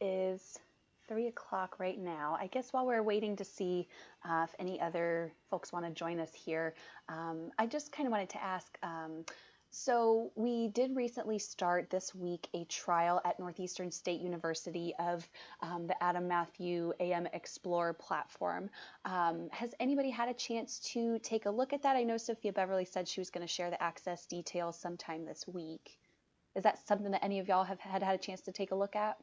is 3 o'clock right now. I guess while we're waiting to see if any other folks want to join us here, I just kind of wanted to ask. So we did recently start this week a trial at Northeastern State University of the Adam Matthew AM Explore platform. Has anybody had a chance to take a look at that? I know Sophia Beverly said she was going to share the access details sometime this week. Is that something that any of y'all have had a chance to take a look at?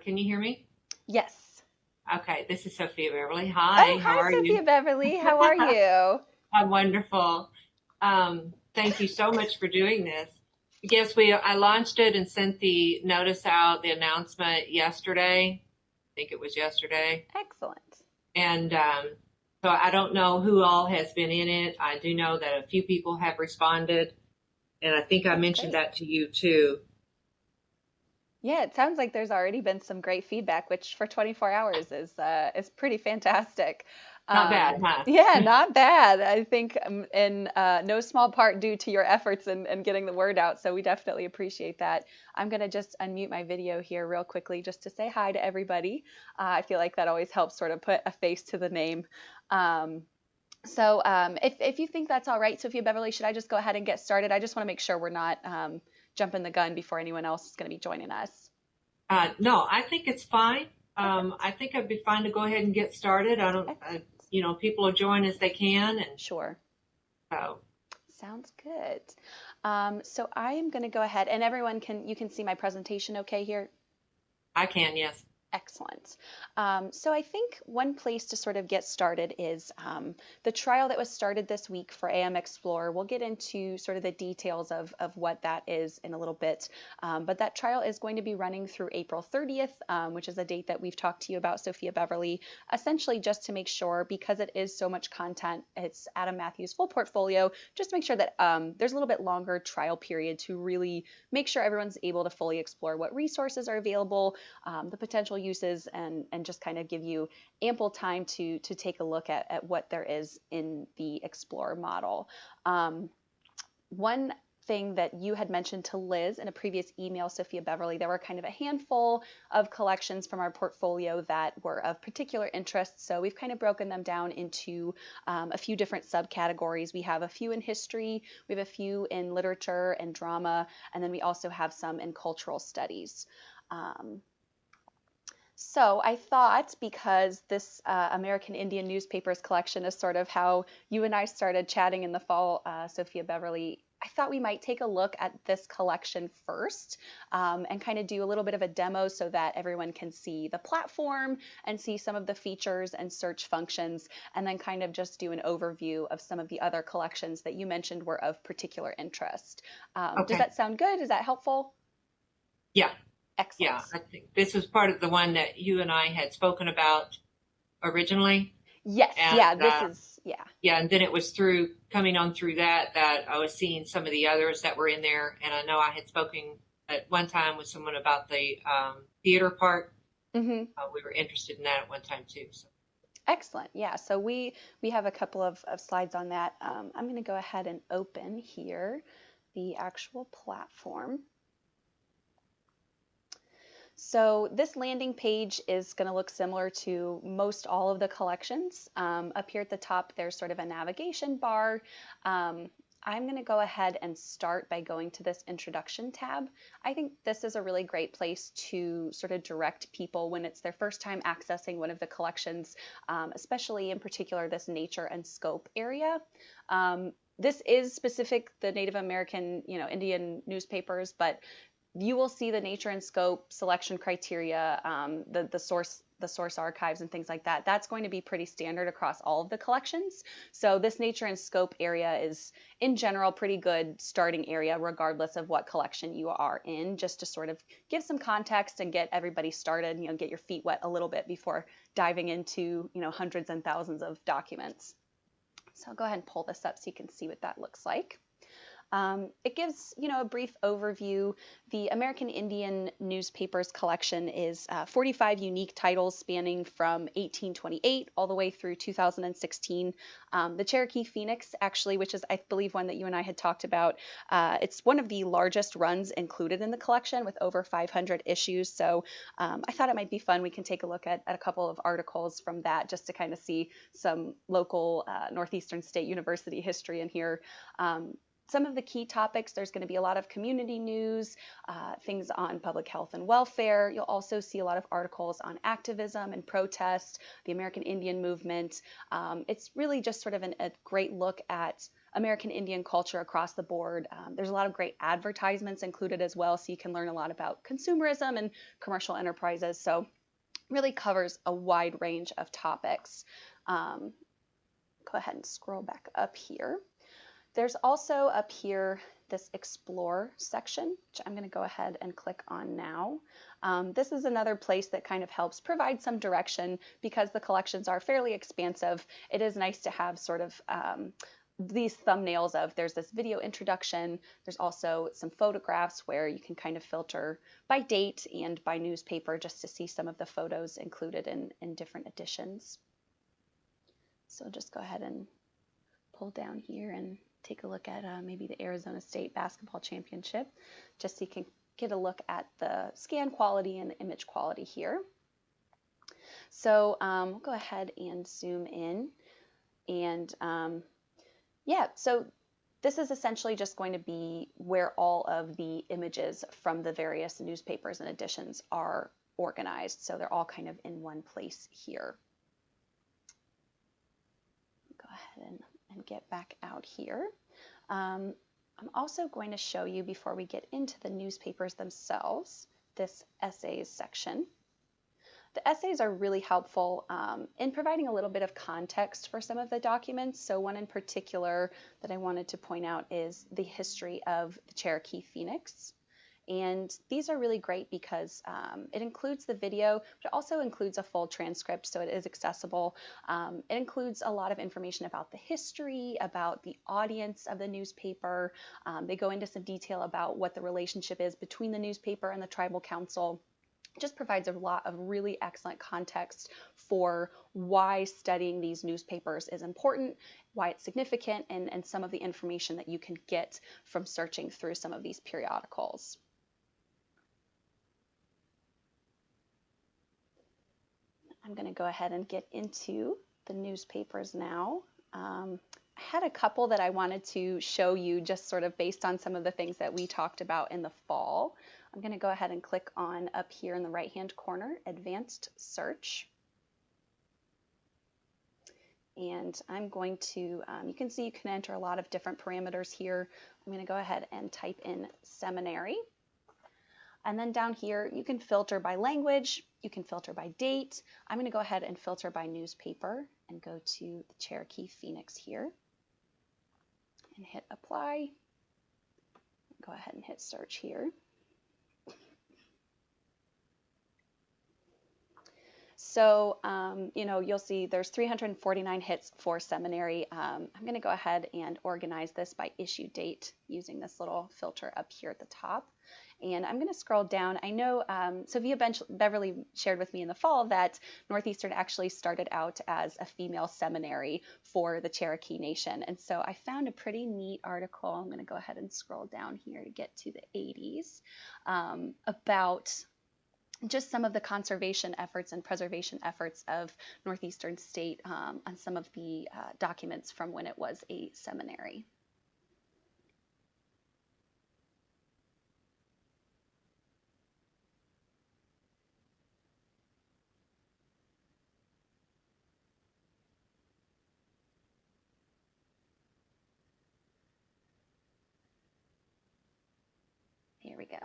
Can you hear me? Yes. Okay, this is Sophia Beverly. Oh, Hi, how hi, are you? Sophia Beverly. How are you? I'm wonderful. Thank you so much for doing this. Yes, I launched it and sent the notice out, the announcement yesterday. I think it was yesterday. Excellent. And so I don't know who all has been in it. I do know that a few people have responded, and I think I That's mentioned great. that to you too. Yeah, it sounds like there's already been some great feedback, which for 24 hours is pretty fantastic. Not bad, huh? Yeah, not bad. I think in no small part due to your efforts in getting the word out. So we definitely appreciate that. I'm gonna just unmute my video here real quickly just to say hi to everybody. I feel like that always helps sort of put a face to the name. Um, if you think that's all right, Sophia Beverly, should I just go ahead and get started? I just want to make sure we're not jumping the gun before anyone else is going to be joining us. No, I think it's fine. Perfect. I think I'd be fine to go ahead and get started. I don't, Excellent. people will join as they can, and Sure. so Sounds good. So I am going to go ahead and everyone you can see my presentation okay here? I can, yes. Excellent. So I think one place to sort of get started is the trial that was started this week for AM Explorer. We'll get into sort of the details of what that is in a little bit. But that trial is going to be running through April 30th, which is a date that we've talked to you about, Sophia Beverly, essentially just to make sure, because it is so much content, it's Adam Matthews' full portfolio, just to make sure that there's a little bit longer trial period to really make sure everyone's able to fully explore what resources are available, the potential uses, and just kind of give you ample time to take a look at what there is in the Explorer model. One thing that you had mentioned to Liz in a previous email, Sophia Beverly, there were kind of a handful of collections from our portfolio that were of particular interest. So we've kind of broken them down into a few different subcategories. We have a few in history, we have a few in literature and drama, and then we also have some in cultural studies. Um, so I thought, because this American Indian newspapers collection is sort of how you and I started chatting in the fall, Sophia Beverly, I thought we might take a look at this collection first, and kind of do a little bit of a demo so that everyone can see the platform and see some of the features and search functions, and then kind of just do an overview of some of the other collections that you mentioned were of particular interest. Does Okay. that sound good? Is that helpful? Yeah, yeah. Excellent. I think this was part of the one that you and I had spoken about originally, Yes, and yeah, this is, yeah. yeah, and then it was through coming on through that I was seeing some of the others that were in there, and I know I had spoken at one time with someone about the theater part. Hmm. We were interested in that at one time too. So. Excellent. Yeah. So we have a couple of slides on that. I'm going to go ahead and open here the actual platform. So this landing page is going to look similar to most all of the collections. Up here at the top, there's sort of a navigation bar. I'm going to go ahead and start by going to this introduction tab. I think this is a really great place to sort of direct people when it's their first time accessing one of the collections, especially in particular this nature and scope area. This is specific, the Native American, Indian newspapers, but you will see the nature and scope selection criteria, the source archives and things like that. That's going to be pretty standard across all of the collections. So this nature and scope area is, in general, pretty good starting area, regardless of what collection you are in, just to sort of give some context and get everybody started, get your feet wet a little bit before diving into, hundreds and thousands of documents. So I'll go ahead and pull this up so you can see what that looks like. It gives, a brief overview. The American Indian newspapers collection is 45 unique titles spanning from 1828 all the way through 2016. The Cherokee Phoenix, actually, which is, I believe, one that you and I had talked about, it's one of the largest runs included in the collection with over 500 issues. So I thought it might be fun. We can take a look at a couple of articles from that just to kind of see some local Northeastern State University history in here. Some of the key topics, there's going to be a lot of community news, things on public health and welfare. You'll also see a lot of articles on activism and protest, the American Indian movement. It's really just sort of a great look at American Indian culture across the board. There's a lot of great advertisements included as well, so you can learn a lot about consumerism and commercial enterprises. So really covers a wide range of topics. Go ahead and scroll back up here. There's also up here this Explore section, which I'm going to go ahead and click on now. This is another place that kind of helps provide some direction because the collections are fairly expansive. It is nice to have sort of these thumbnails of there's this video introduction. There's also some photographs where you can kind of filter by date and by newspaper just to see some of the photos included in different editions. So just go ahead and pull down here and take a look at maybe the Arizona State Basketball Championship, just so you can get a look at the scan quality and image quality here. So we'll go ahead and zoom in. And yeah, so this is essentially just going to be where all of the images from the various newspapers and editions are organized. So they're all kind of in one place here. Go ahead and get back out here. I'm also going to show you, before we get into the newspapers themselves, this essays section. The essays are really helpful in providing a little bit of context for some of the documents. So one in particular that I wanted to point out is the history of the Cherokee Phoenix. And these are really great because it includes the video, but it also includes a full transcript, so it is accessible. It includes a lot of information about the history, about the audience of the newspaper. They go into some detail about what the relationship is between the newspaper and the tribal council. It just provides a lot of really excellent context for why studying these newspapers is important, why it's significant, and some of the information that you can get from searching through some of these periodicals. I'm going to go ahead and get into the newspapers now. I had a couple that I wanted to show you just sort of based on some of the things that we talked about in the fall. I'm going to go ahead and click on up here in the right-hand corner, Advanced Search. And I'm going to, you can see you can enter a lot of different parameters here. I'm going to go ahead and type in seminary. And then down here, you can filter by language, you can filter by date. I'm going to go ahead and filter by newspaper and go to the Cherokee Phoenix here and hit apply. Go ahead and hit search here. So, you'll see there's 349 hits for seminary. I'm going to go ahead and organize this by issue date using this little filter up here at the top. And I'm going to scroll down. I know Sophia Beverly shared with me in the fall that Northeastern actually started out as a female seminary for the Cherokee Nation. And so I found a pretty neat article. I'm going to go ahead and scroll down here to get to the 80s about just some of the conservation efforts and preservation efforts of Northeastern State on some of the documents from when it was a seminary. Here we go.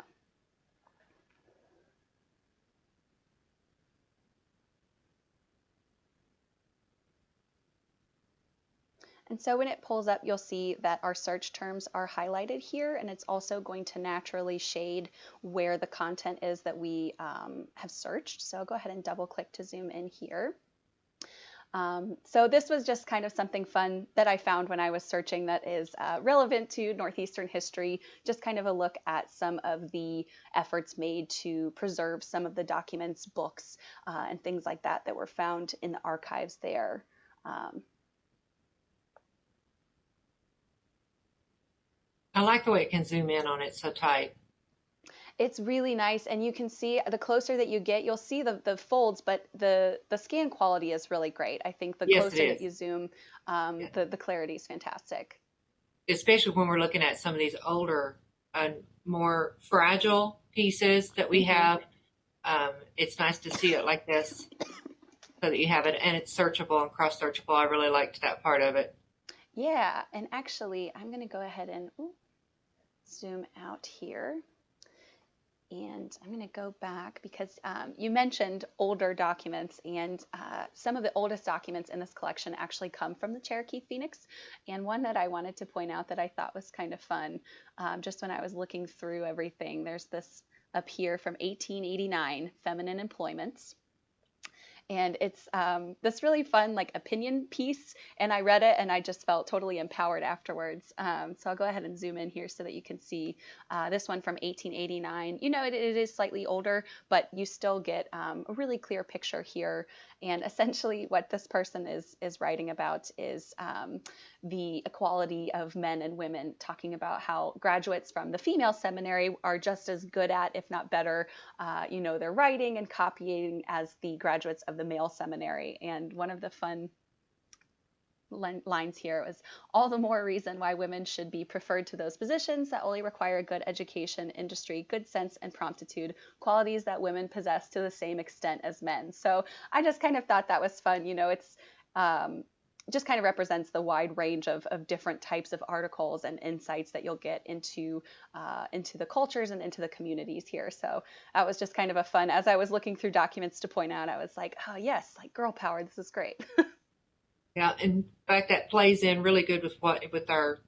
And so when it pulls up, you'll see that our search terms are highlighted here, and it's also going to naturally shade where the content is that we have searched. So I'll go ahead and double click to zoom in here. So this was just kind of something fun that I found when I was searching that is relevant to Northeastern history, just kind of a look at some of the efforts made to preserve some of the documents, books, and things like that that were found in the archives there. Um, I like the way it can zoom in on it so tight. it's really nice, and you can see the closer that you get, you'll see the folds, but the scan quality is really great. I think the Yes, it closer that is. you zoom, Yeah. the clarity is fantastic. Especially when we're looking at some of these older and more fragile pieces that we Hmm. have. It's nice to see it like this so that you have it and it's searchable and cross searchable. I really liked that part of it. Yeah, and actually, I'm going to go ahead and zoom out here. And I'm going to go back because you mentioned older documents, and some of the oldest documents in this collection actually come from the Cherokee Phoenix. And one that I wanted to point out that I thought was kind of fun, just when I was looking through everything, there's this up here from 1889, Feminine Employments. And it's this really fun like opinion piece, and I read it and I just felt totally empowered afterwards. So I'll go ahead and zoom in here so that you can see this one from 1889. It is slightly older, but you still get a really clear picture here. And essentially what this person is writing about is the equality of men and women, talking about how graduates from the female seminary are just as good at, if not better, their writing and copying as the graduates of the male seminary. And one of the fun lines here was all the more reason why women should be preferred to those positions that only require good education, industry, good sense, and promptitude, qualities that women possess to the same extent as men. So I just kind of thought that was fun. It's um, just kind of represents the wide range of different types of articles and insights that you'll get into the cultures and into the communities here. So that was just kind of a fun. As I was looking through documents to point out, I was like, oh yes, like girl power. This is great. Yeah, in fact, that plays in really good with our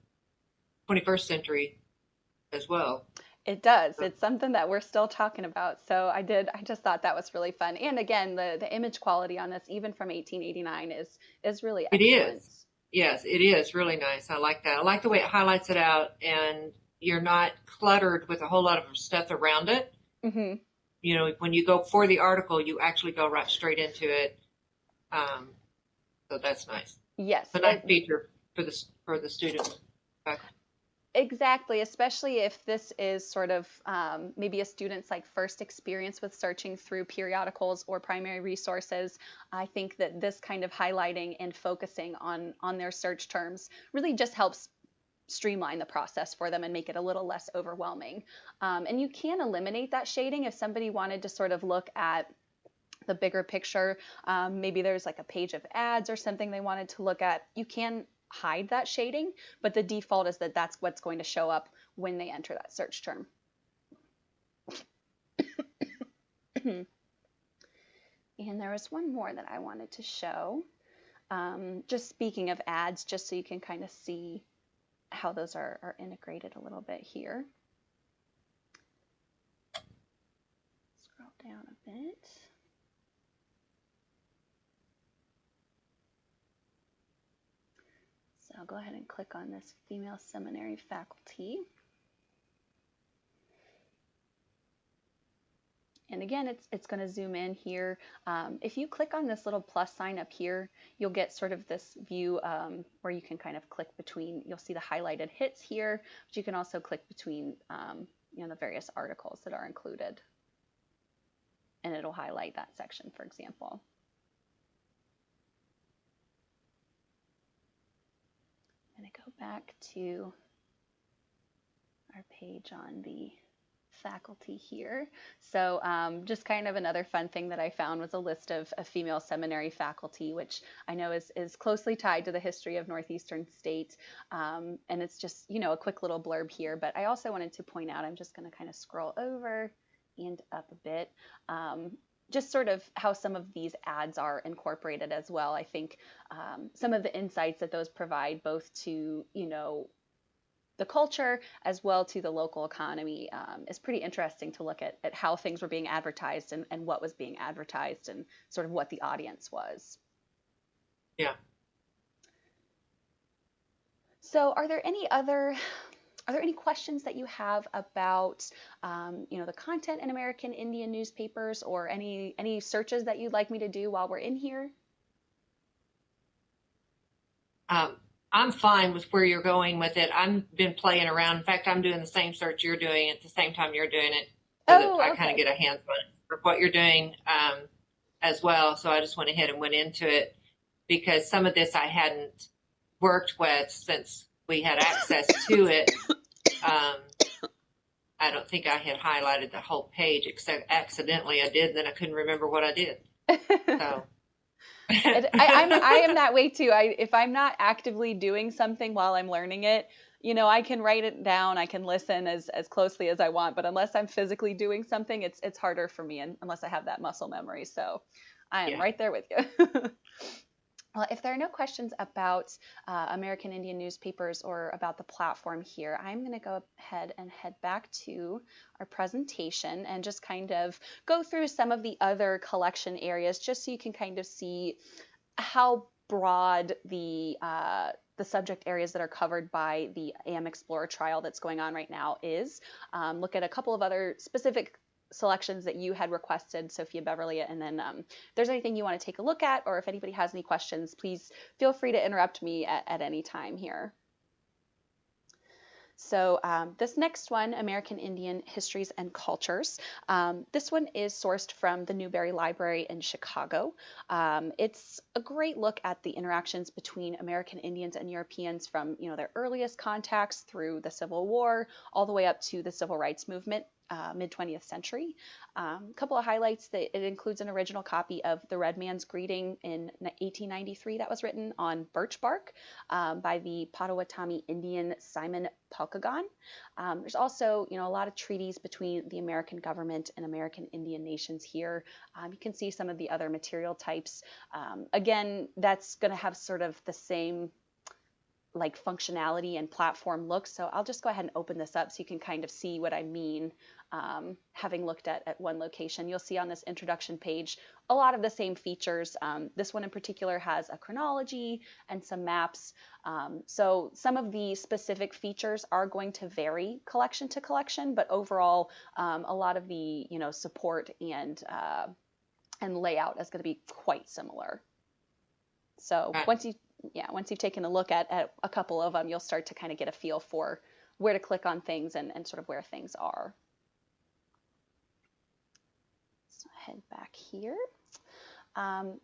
21st century as well. It does. It's something that we're still talking about. So I just thought that was really fun. And again, the image quality on this, even from 1889, is really It excellent. is. Yes, it is really nice. I like that. I like the way it highlights it out and you're not cluttered with a whole lot of stuff around it. Hmm. When you go for the article, you actually go right straight into it. Um, so that's nice. Yes, It's a nice feature for the students. exactly. Especially if this is sort of maybe a student's like first experience with searching through periodicals or primary resources. I think that this kind of highlighting and focusing on their search terms really just helps streamline the process for them and make it a little less overwhelming. And you can eliminate that shading if somebody wanted to sort of look at the bigger picture. Maybe there's like a page of ads or something they wanted to look at. You can hide that shading, but the default is that that's what's going to show up when they enter that search term. And there was one more that I wanted to show. Just speaking of ads, just so you can kind of see how those are integrated a little bit here. Scroll down a bit. So I'll go ahead and click on this female seminary faculty. And again, it's going to zoom in here. If you click on this little plus sign up here, you'll get sort of this view where you can kind of click between, you'll see the highlighted hits here, but you can also click between the various articles that are included. And it'll highlight that section, for example. I'm going to go back to our page on the faculty here. So just kind of another fun thing that I found was a list of female seminary faculty, which I know is closely tied to the history of Northeastern State. And it's just, a quick little blurb here. But I also wanted to point out, I'm just going to kind of scroll over and up a bit. Just sort of how some of these ads are incorporated as well. I think some of the insights that those provide both to, the culture as well to the local economy is pretty interesting to look at how things were being advertised and what was being advertised and sort of what the audience was. Yeah. So are there any questions that you have about, the content in American Indian newspapers, or any searches that you'd like me to do while we're in here? Um, I'm fine with where you're going with it. I've been playing around. In fact, I'm doing the same search you're doing at the same time you're doing it so that Oh, I kind of okay. get a hands on it for what you're doing as well. So I just went ahead and went into it because some of this I hadn't worked with since we had access to it. Um, I don't think I had highlighted the whole page except accidentally I did, and then I couldn't remember what I did. So I am that way too. If I'm not actively doing something while I'm learning it, I can write it down, I can listen as closely as I want, but unless I'm physically doing something, it's harder for me, unless I have that muscle memory. So I am yeah. right there with you. Well, if there are no questions about American Indian newspapers or about the platform here, I'm going to go ahead and head back to our presentation and just kind of go through some of the other collection areas, just so you can kind of see how broad the subject areas that are covered by the AM Explorer trial that's going on right now is. Look at a couple of other specific selections that you had requested, Sophia Beverly, and then if there's anything you want to take a look at, or if anybody has any questions, please feel free to interrupt me at any time here. So this next one, American Indian Histories and Cultures, this one is sourced from the Newberry Library in Chicago. It's a great look at the interactions between American Indians and Europeans from their earliest contacts through the Civil War all the way up to the Civil Rights Movement. Mid 20th century. A couple of highlights: that it includes an original copy of The Red Man's Greeting in 1893 that was written on birch bark by the Potawatomi Indian Simon Pelkagon. There's also, a lot of treaties between the American government and American Indian nations here. You can see some of the other material types. Again, that's going to have sort of the same like functionality and platform look. So I'll just go ahead and open this up so you can kind of see what I mean. Having looked at one location, you'll see on this introduction page a lot of the same features. This one in particular has a chronology and some maps. So some of the specific features are going to vary collection to collection, but overall, a lot of the support and layout is going to be quite similar. So Right. once you've taken a look at a couple of them, you'll start to kind of get a feel for where to click on things and sort of where things are. So head back here.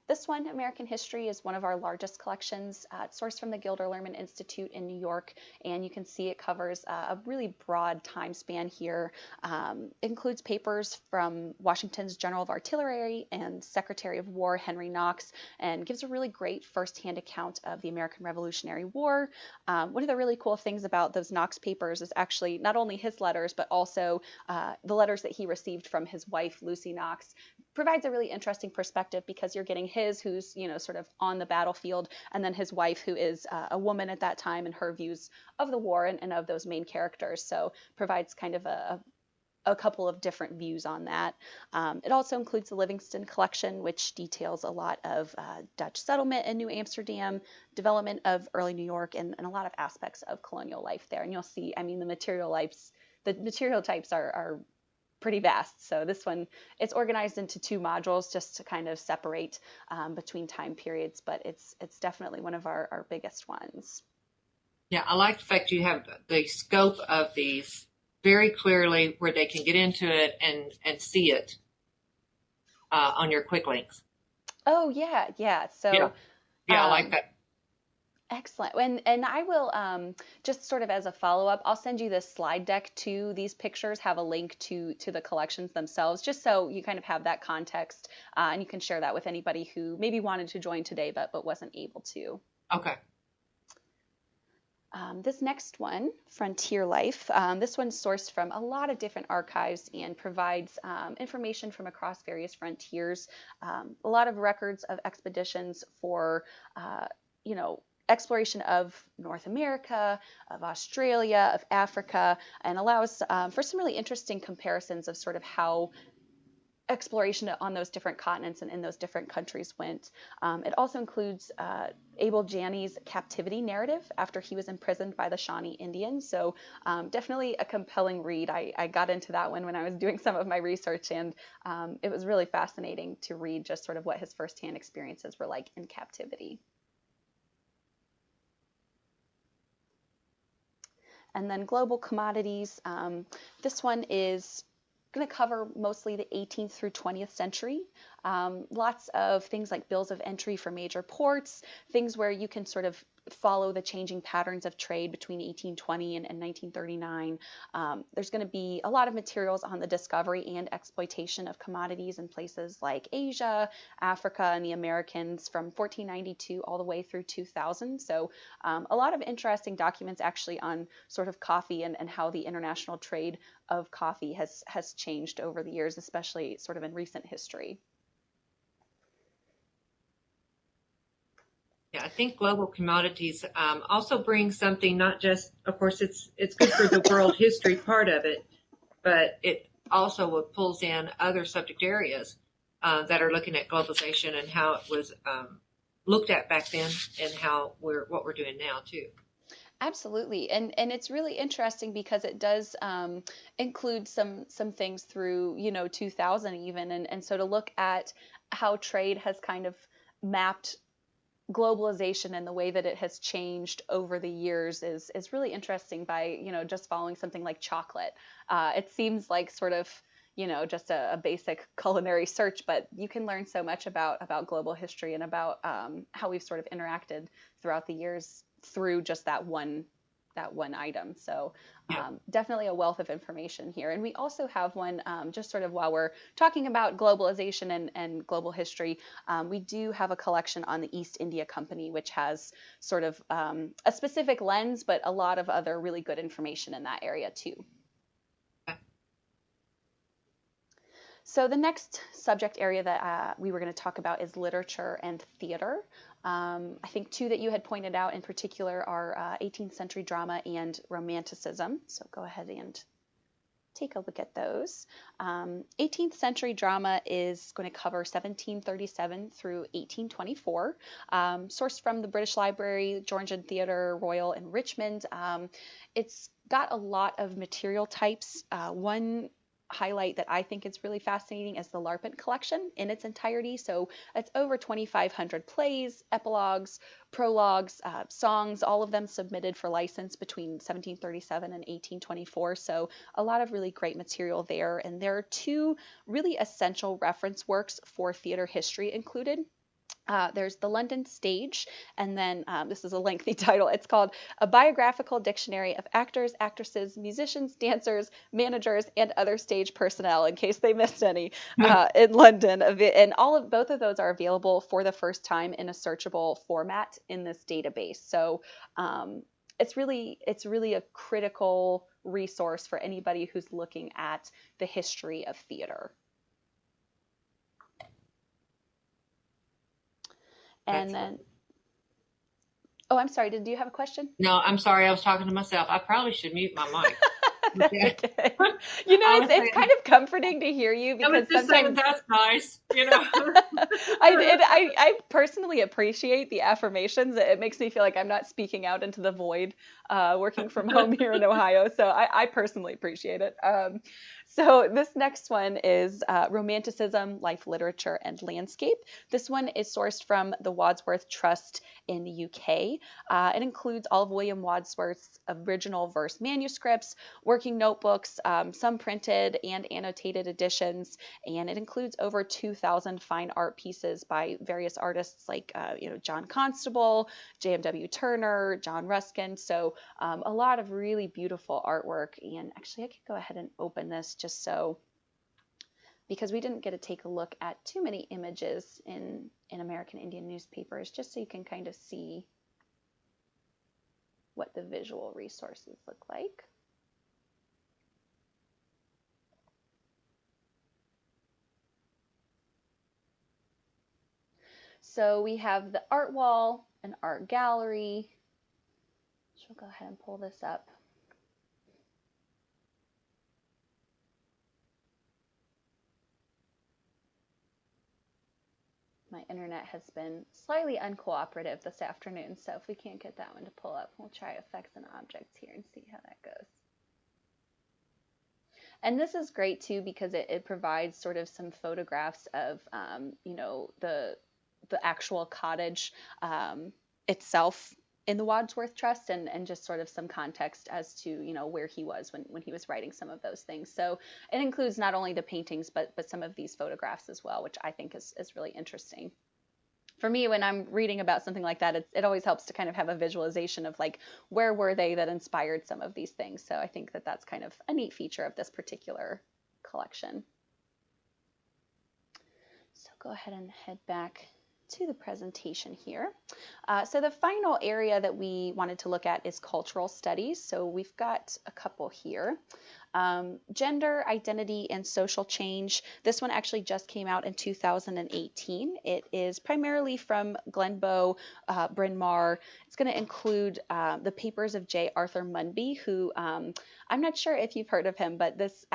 This one, American History, is one of our largest collections. It's sourced from the Gilder Lehrman Institute in New York, and you can see it covers a really broad time span here. It includes papers from Washington's General of Artillery and Secretary of War Henry Knox, and gives a really great firsthand account of the American Revolutionary War. One of the really cool things about those Knox papers is actually not only his letters, but also the letters that he received from his wife, Lucy Knox. Provides a really interesting perspective because you're getting his, who's sort of on the battlefield, and then his wife, who is a woman at that time, and her views of the war and of those main characters. So provides kind of a couple of different views on that. It also includes the Livingston collection, which details a lot of Dutch settlement in New Amsterdam, development of early New York, and a lot of aspects of colonial life there. And you'll see, I mean, the material types are pretty vast. So this one, it's organized into two modules just to kind of separate between time periods, but it's definitely one of our biggest ones. Yeah, I like the fact you have the scope of these very clearly where they can get into it and see it on your quick links. Oh yeah, yeah. Yeah, So yeah, I like um, that. excellent. And I will just sort of as a follow up, I'll send you this slide deck to these pictures. Have a link to the collections themselves, just so you kind of have that context, and you can share that with anybody who maybe wanted to join today but wasn't able to. Okay. This next one, Frontier Life, this one's sourced from a lot of different archives and provides information from across various frontiers, a lot of records of expeditions for, exploration of North America, of Australia, of Africa, and allows for some really interesting comparisons of sort of exploration on those different continents and in those different countries went. It also includes Abel Jane's captivity narrative after he was imprisoned by the Shawnee Indians. So definitely a compelling read. I got into that one when I was doing some of my research, and it was really fascinating to read just sort of what his firsthand experiences were like in captivity. And then global commodities. This one is going to cover mostly the 18th through 20th century. Lots of things like bills of entry for major ports, things where you can sort of follow the changing patterns of trade between 1820 and 1939. There's going to be a lot of materials on the discovery and exploitation of commodities in places like Asia, Africa, and the Americans from 1492 all the way through 2000. So a lot of interesting documents actually on sort of coffee and how the international trade of coffee has changed over the years, especially sort of in recent history. Yeah, I think global commodities also brings something, not just, of course, it's good for the world history part of it, but it also pulls in other subject areas that are looking at globalization and how it was looked at back then, and what we're doing now too. Absolutely, and it's really interesting because it does include some things through 2000 even, and so to look at how trade has kind of mapped globalization and the way that it has changed over the years is really interesting by just following something like chocolate. It seems like sort of just a basic culinary search, but you can learn so much about global history and about how we've sort of interacted throughout the years through just that one item. So Yeah. definitely a wealth of information here. And we also have one just sort of while we're talking about globalization and global history, we do have a collection on the East India Company, which has sort of a specific lens, but a lot of other really good information in that area too. So the next subject area that we were going to talk about is literature and theater. I think two that you had pointed out in particular are 18th century drama and romanticism. So go ahead and take a look at those. 18th century drama is going to cover 1737 through 1824, sourced from the British Library, Georgian Theatre Royal in Richmond. It's got a lot of material types. One highlight that I think is really fascinating is the Larpent collection in its entirety. So it's over 2,500 plays, epilogues, prologues, songs, all of them submitted for license between 1737 and 1824. So a lot of really great material there. And there are two really essential reference works for theater history included. There's the London Stage, and then this is a lengthy title. It's called A Biographical Dictionary of Actors, Actresses, Musicians, Dancers, Managers, and Other Stage Personnel, in case they missed any, in London. And both of those are available for the first time in a searchable format in this database. So it's really a critical resource for anybody who's looking at the history of theater. And then, oh, I'm sorry. Did you have a question? No, I'm sorry. I was talking to myself. I probably should mute my mic. Okay. Okay. It's kind of comforting to hear you I was because just saying sometimes that's nice, you know. I personally appreciate the affirmations. It makes me feel like I'm not speaking out into the void, working from home here in Ohio. So I personally appreciate it. So this next one is Romanticism, Life, Literature, and Landscape. This one is sourced from the Wadsworth Trust in the UK. It includes all of William Wadsworth's original verse manuscripts, working notebooks, some printed and annotated editions, and it includes over 2,000 fine art pieces by various artists like John Constable, J.M.W. Turner, John Ruskin. So a lot of really beautiful artwork. And actually, I could go ahead and open this just so, because we didn't get to take a look at too many images in American Indian newspapers, just so you can kind of see what the visual resources look like. So we have the art wall, an art gallery. We'll go ahead and pull this up. My internet has been slightly uncooperative this afternoon, so if we can't get that one to pull up, we'll try effects and objects here and see how that goes. And this is great too because it provides sort of some photographs of, you know, the actual cottage itself in the Wadsworth Trust, and just sort of some context as to, you know, where he was when he was writing some of those things. So it includes not only the paintings, but some of these photographs as well, which I think is really interesting. For me, when I'm reading about something like that, it always helps to kind of have a visualization of like, where were they that inspired some of these things. So I think that that's kind of a neat feature of this particular collection. So go ahead and head back to the presentation here. So the final area that we wanted to look at is cultural studies. So we've got a couple here. Gender, identity, and social change. This one actually just came out in 2018. It is primarily from Glenbow, Bryn Mawr. It's going to include the papers of J. Arthur Munby, who I'm not sure if you've heard of him, but this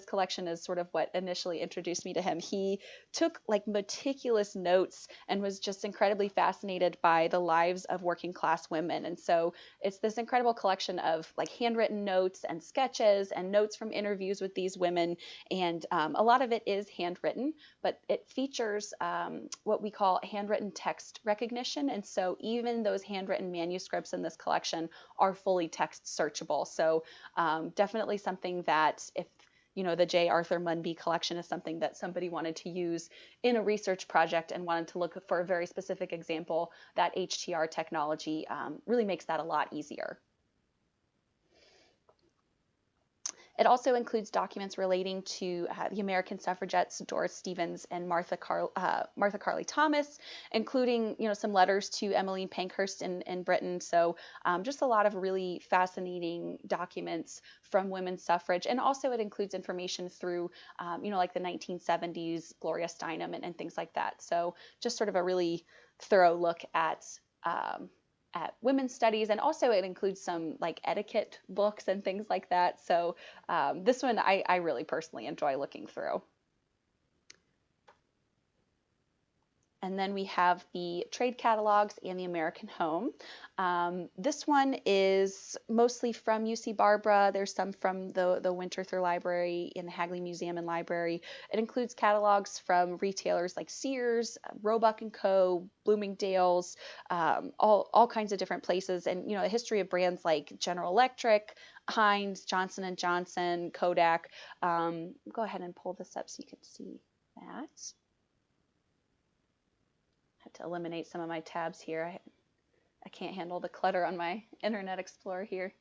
collection is sort of what initially introduced me to him. He took like meticulous notes and was just incredibly fascinated by the lives of working class women. And so it's this incredible collection of like handwritten notes and sketches and notes from interviews with these women. And a lot of it is handwritten, but it features what we call handwritten text recognition. And so even those handwritten manuscripts in this collection are fully text searchable. So definitely something that if you know, the J. Arthur Munby collection is something that somebody wanted to use in a research project and wanted to look for a very specific example, that HTR technology really makes that a lot easier. It also includes documents relating to the American suffragettes Doris Stevens and Martha Carley Thomas, including, you know, some letters to Emmeline Pankhurst in Britain. So just a lot of really fascinating documents from women's suffrage. And also it includes information through, you know, like the 1970s, Gloria Steinem and things like that. So just sort of a really thorough look at women's studies, and also it includes some like etiquette books and things like that. So this one I really personally enjoy looking through. And then we have the trade catalogs and the American home. This one is mostly from UC Barbara. There's some from the Winterthur Library in the Hagley Museum and Library. It includes catalogs from retailers like Sears, Roebuck & Co., Bloomingdale's, all kinds of different places. And, you know, a history of brands like General Electric, Heinz, Johnson & Johnson, Kodak. Go ahead and pull this up so you can see that. To eliminate some of my tabs here. I can't handle the clutter on my Internet Explorer here.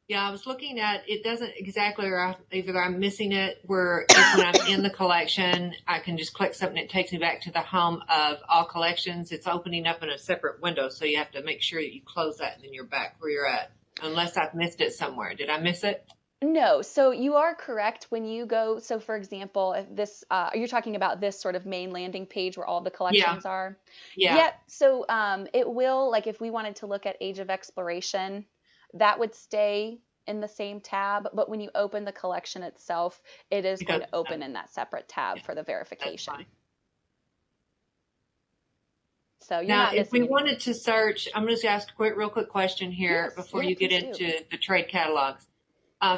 Yeah, I was looking at it. Doesn't exactly, or either I'm missing it, where if when I'm in the collection, I can just click something. It takes me back to the home of all collections. It's opening up in a separate window, so you have to make sure that you close that and then you're back where you're at. Unless I've missed it somewhere. Did I miss it? No, so you are correct when you go. So for example, if this, you're talking about this sort of main landing page where all the collections are. Yeah. Yep. So it will, like if we wanted to look at Age of Exploration, that would stay in the same tab. But when you open the collection itself, it is going to open in that separate tab for the verification. So you're now, not if we missing wanted to search, I'm going to ask a real quick question here Yes, before yeah, you get please into the trade catalogs.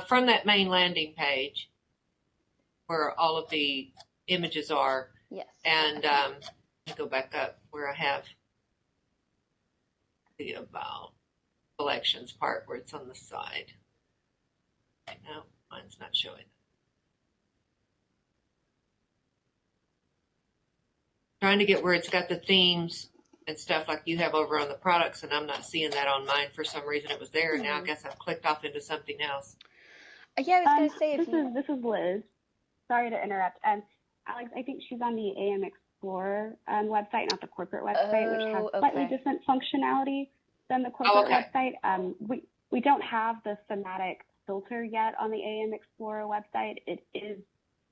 From that main landing page where all of the images are, Yes. and let me go back up where I have the about collections part where it's on the side. No, mine's not showing. Trying to get where it's got the themes and stuff like you have over on the products, and I'm not seeing that on mine for some reason. It was there, and now I guess I've clicked off into something else. Yeah, I was going to say this is Liz. Sorry to interrupt. Alex, I think she's on the AM Explorer website, not the corporate website, which has slightly different functionality than the corporate website. We don't have the thematic filter yet on the AM Explorer website. It is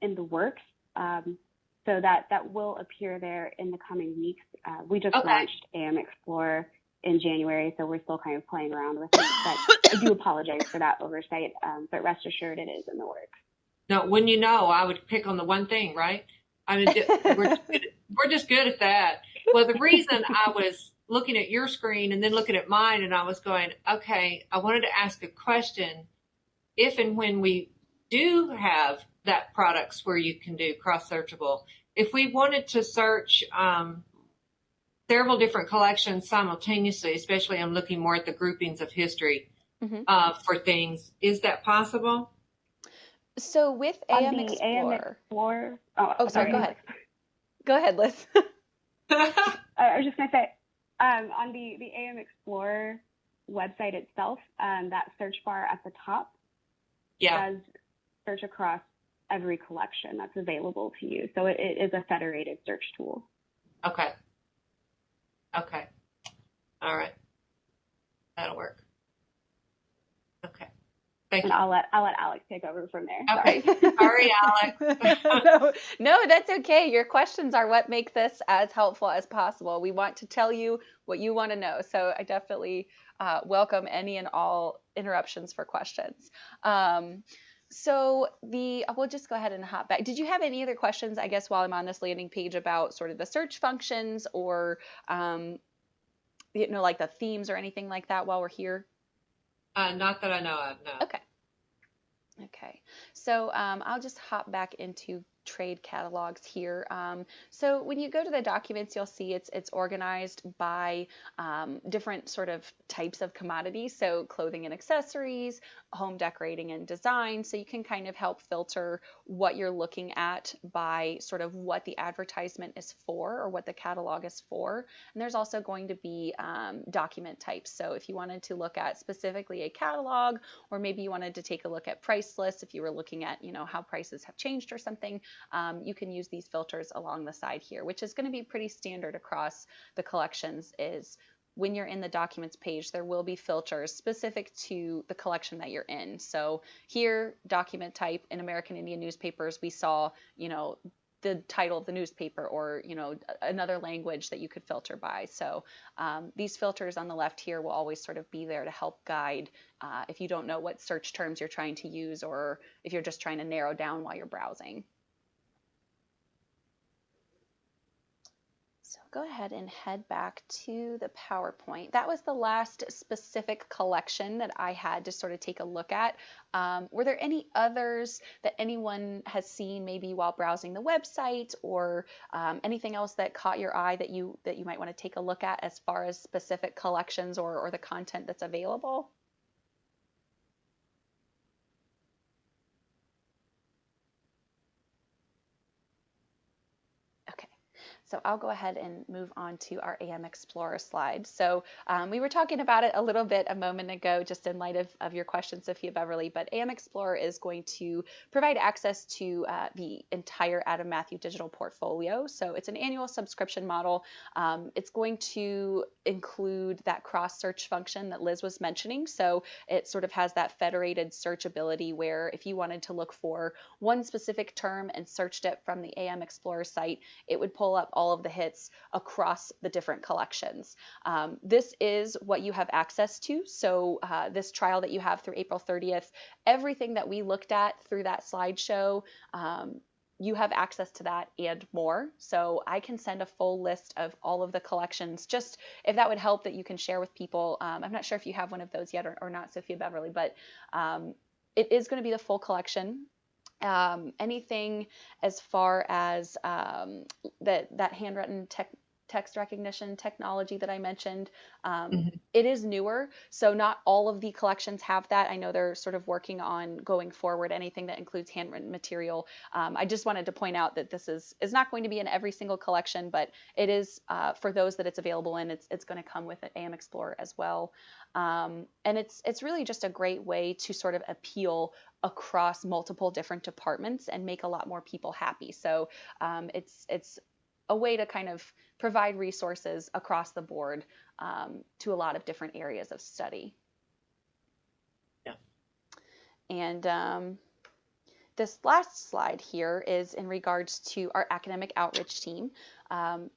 in the works, so that will appear there in the coming weeks. We just launched AM Explorer in January, so we're still kind of playing around with it. But I do apologize for that oversight, but rest assured it is in the works. No, when you know, I would pick on the one thing, right? I mean, we're just good at that. Well, the reason I was looking at your screen and then looking at mine, and I was going, okay, I wanted to ask a question. If and when we do have that products where you can do cross-searchable, if we wanted to search several different collections simultaneously, especially I'm looking more at the groupings of history for things, is that possible? So with AM Explorer. Sorry, go ahead. Go ahead, Liz. I was just going to say, on the AM Explorer website itself, that search bar at the top does search across every collection that's available to you. So it is a federated search tool. Okay. Okay. All right. That'll work. Okay. Thank you. I'll let Alex take over from there. Okay. Sorry, Alex. No, that's okay. Your questions are what make this as helpful as possible. We want to tell you what you want to know. So I definitely welcome any and all interruptions for questions. So we'll just go ahead and hop back. Did you have any other questions, I guess, while I'm on this landing page about sort of the search functions or, like the themes or anything like that while we're here? Not that I know of, no. Okay. So I'll just hop back into trade catalogs here. So when you go to the documents, you'll see it's organized by different sort of types of commodities. So clothing and accessories, home decorating and design. So you can kind of help filter what you're looking at by sort of what the advertisement is for or what the catalog is for. And there's also going to be document types. So if you wanted to look at specifically a catalog, or maybe you wanted to take a look at price lists, if you were looking at, how prices have changed or something, you can use these filters along the side here, which is going to be pretty standard across the collections. Is when you're in the documents page, there will be filters specific to the collection that you're in. So here, document type, in American Indian newspapers, we saw, the title of the newspaper or, another language that you could filter by. So these filters on the left here will always sort of be there to help guide if you don't know what search terms you're trying to use or if you're just trying to narrow down while you're browsing. So go ahead and head back to the PowerPoint. That was the last specific collection that I had to sort of take a look at. Were there any others that anyone has seen maybe while browsing the website or anything else that caught your eye that you might want to take a look at as far as specific collections or the content that's available? So I'll go ahead and move on to our AM Explorer slide. So we were talking about it a little bit a moment ago, just in light of your question, Sophia Beverly, but AM Explorer is going to provide access to the entire Adam Matthew digital portfolio. So it's an annual subscription model. It's going to include that cross-search function that Liz was mentioning. So it sort of has that federated search ability where if you wanted to look for one specific term and searched it from the AM Explorer site, it would pull up all of the hits across the different collections. This is what you have access to. So this trial that you have through April 30th, everything that we looked at through that slideshow, you have access to that and more. So I can send a full list of all of the collections, just if that would help that you can share with people. I'm not sure if you have one of those yet or not, Sophia Beverly, but it is going to be the full collection. Anything as far as that handwritten text recognition technology that I mentioned, it is newer, so not all of the collections have that. I know they're sort of working on going forward anything that includes handwritten material. I just wanted to point out that this is not going to be in every single collection, but it is for those that it's available in. It's going to come with an AM Explorer as well, and it's really just a great way to sort of appeal across multiple different departments and make a lot more people happy. So it's a way to kind of provide resources across the board to a lot of different areas of study. Yeah. And this last slide here is in regards to our academic outreach team.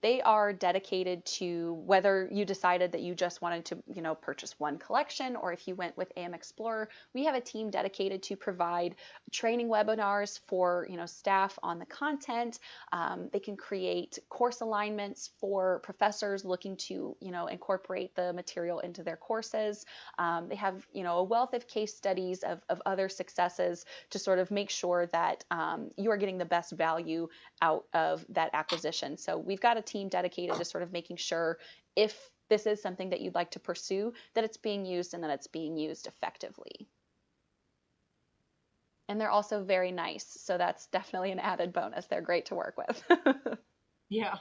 They are dedicated to whether you decided that you just wanted to, purchase one collection, or if you went with AM Explorer, we have a team dedicated to provide training webinars for, staff on the content. They can create course alignments for professors looking to, incorporate the material into their courses. They have, a wealth of case studies of other successes to sort of make sure that you are getting the best value out of that acquisition. So we've got a team dedicated to sort of making sure if this is something that you'd like to pursue, that it's being used and that it's being used effectively. And they're also very nice, so that's definitely an added bonus. They're great to work with. Yeah.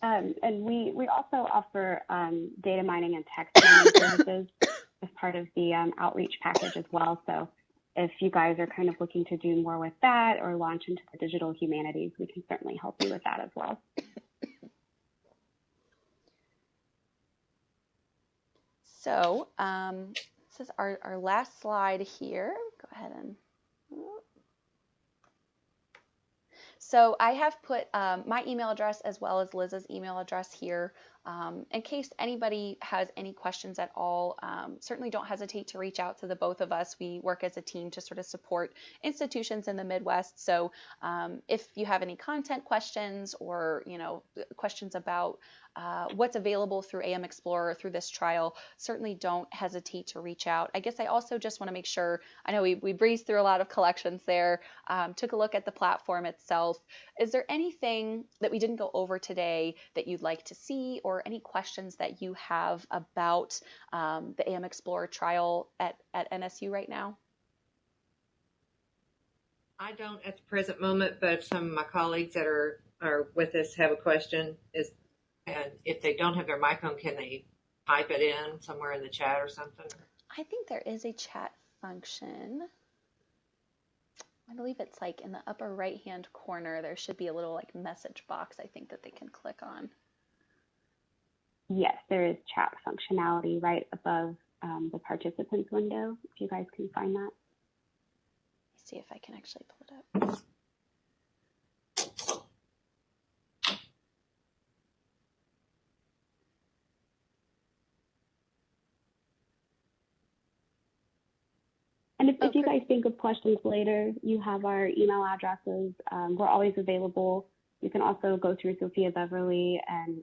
And we also offer data mining and text mining services as part of the outreach package as well. So if you guys are kind of looking to do more with that or launch into the digital humanities, we can certainly help you with that as well. So this is our last slide here. Go ahead and. So I have put my email address as well as Liz's email address here. In case anybody has any questions at all, certainly don't hesitate to reach out to the both of us. We work as a team to sort of support institutions in the Midwest. So if you have any content questions or questions about what's available through AM Explorer through this trial, certainly don't hesitate to reach out. I guess I also just want to make sure, I know we breezed through a lot of collections there, took a look at the platform itself. Is there anything that we didn't go over today that you'd like to see, or any questions that you have about the AM Explorer trial at NSU right now? I don't at the present moment, but some of my colleagues that are with us have a question. And if they don't have their mic on, can they type it in somewhere in the chat or something? I think there is a chat function. I believe it's like in the upper right-hand corner. There should be a little like message box, I think, that they can click on. Yes, there is chat functionality right above the participants window, if you guys can find that. Let me see if I can actually pull it up. And if you guys think of questions later, you have our email addresses. We're always available. You can also go through Sophia Beverly, and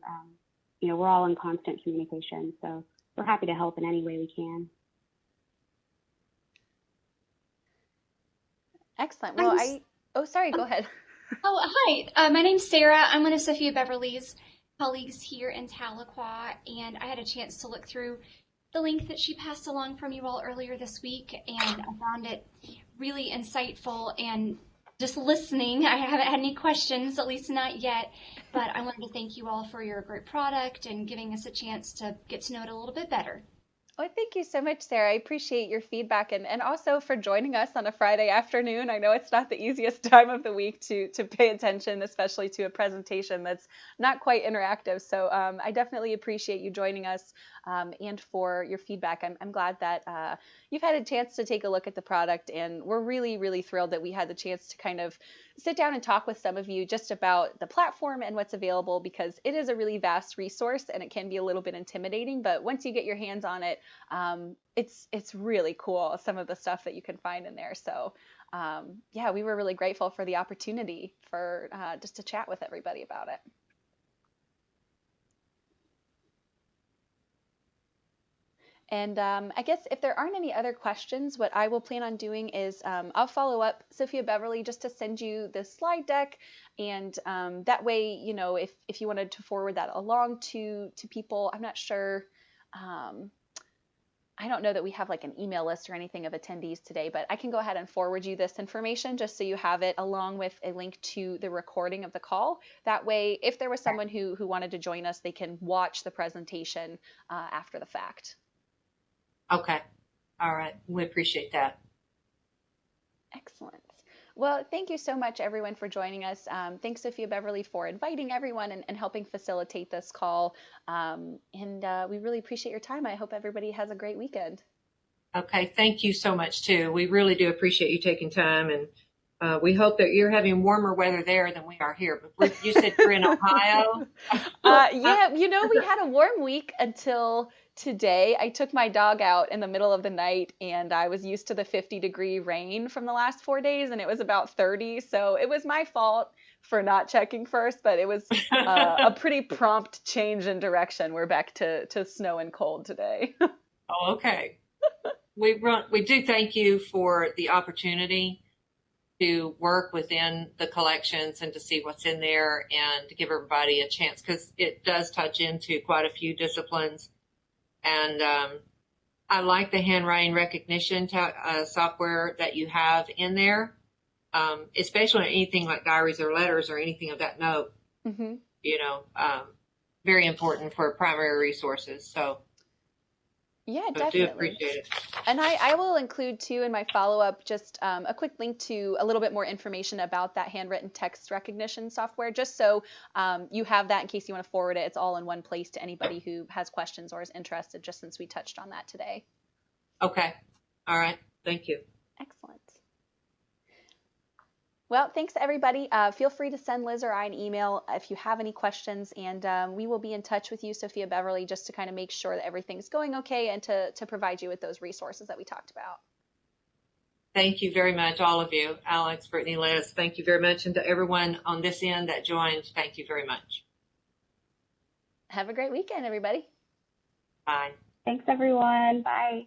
we're all in constant communication. So we're happy to help in any way we can. Excellent. Well, sorry, go ahead. Oh, hi. My name's Sarah. I'm one of Sophia Beverly's colleagues here in Tahlequah, and I had a chance to look through the link that she passed along from you all earlier this week, and I found it really insightful. And just listening, I haven't had any questions, at least not yet, but I wanted to thank you all for your great product and giving us a chance to get to know it a little bit better. Well, thank you so much, Sarah. I appreciate your feedback and also for joining us on a Friday afternoon. I know it's not the easiest time of the week to pay attention, especially to a presentation that's not quite interactive. So I definitely appreciate you joining us and for your feedback. I'm glad that you've had a chance to take a look at the product, and we're really, really thrilled that we had the chance to kind of sit down and talk with some of you just about the platform and what's available, because it is a really vast resource and it can be a little bit intimidating, but once you get your hands on it, it's really cool, some of the stuff that you can find in there. So yeah, we were really grateful for the opportunity for just to chat with everybody about it. And I guess if there aren't any other questions, what I will plan on doing is I'll follow up Sophia Beverly just to send you the slide deck. And that way, if you wanted to forward that along to people, I'm not sure. I don't know that we have like an email list or anything of attendees today, but I can go ahead and forward you this information just so you have it along with a link to the recording of the call. That way, if there was someone who wanted to join us, they can watch the presentation after the fact. Okay. All right. We appreciate that. Excellent. Well, thank you so much, everyone, for joining us. Thanks, Sophia Beverly, for inviting everyone and helping facilitate this call. And we really appreciate your time. I hope everybody has a great weekend. Okay. Thank you so much, too. We really do appreciate you taking time and We hope that you're having warmer weather there than we are here. But you said you're in Ohio. Yeah, we had a warm week until today. I took my dog out in the middle of the night, and I was used to the 50-degree rain from the last 4 days, and it was about 30. So it was my fault for not checking first, but it was a pretty prompt change in direction. We're back to snow and cold today. Oh, okay. We do thank you for the opportunity to work within the collections and to see what's in there and to give everybody a chance, because it does touch into quite a few disciplines. And I like the handwriting recognition software that you have in there, especially anything like diaries or letters or anything of that note. Mm-hmm. Very important for primary resources. So yeah, I definitely. do appreciate it. And I will include too in my follow-up just a quick link to a little bit more information about that handwritten text recognition software, just so you have that in case you want to forward it. It's all in one place to anybody who has questions or is interested, just since we touched on that today. Okay. All right. Thank you. Excellent. Well, thanks everybody. Feel free to send Liz or I an email if you have any questions, and we will be in touch with you, Sophia Beverly, just to kind of make sure that everything's going okay and to provide you with those resources that we talked about. Thank you very much, all of you. Alex, Brittany, Liz, thank you very much. And to everyone on this end that joined, thank you very much. Have a great weekend, everybody. Bye. Thanks, everyone. Bye.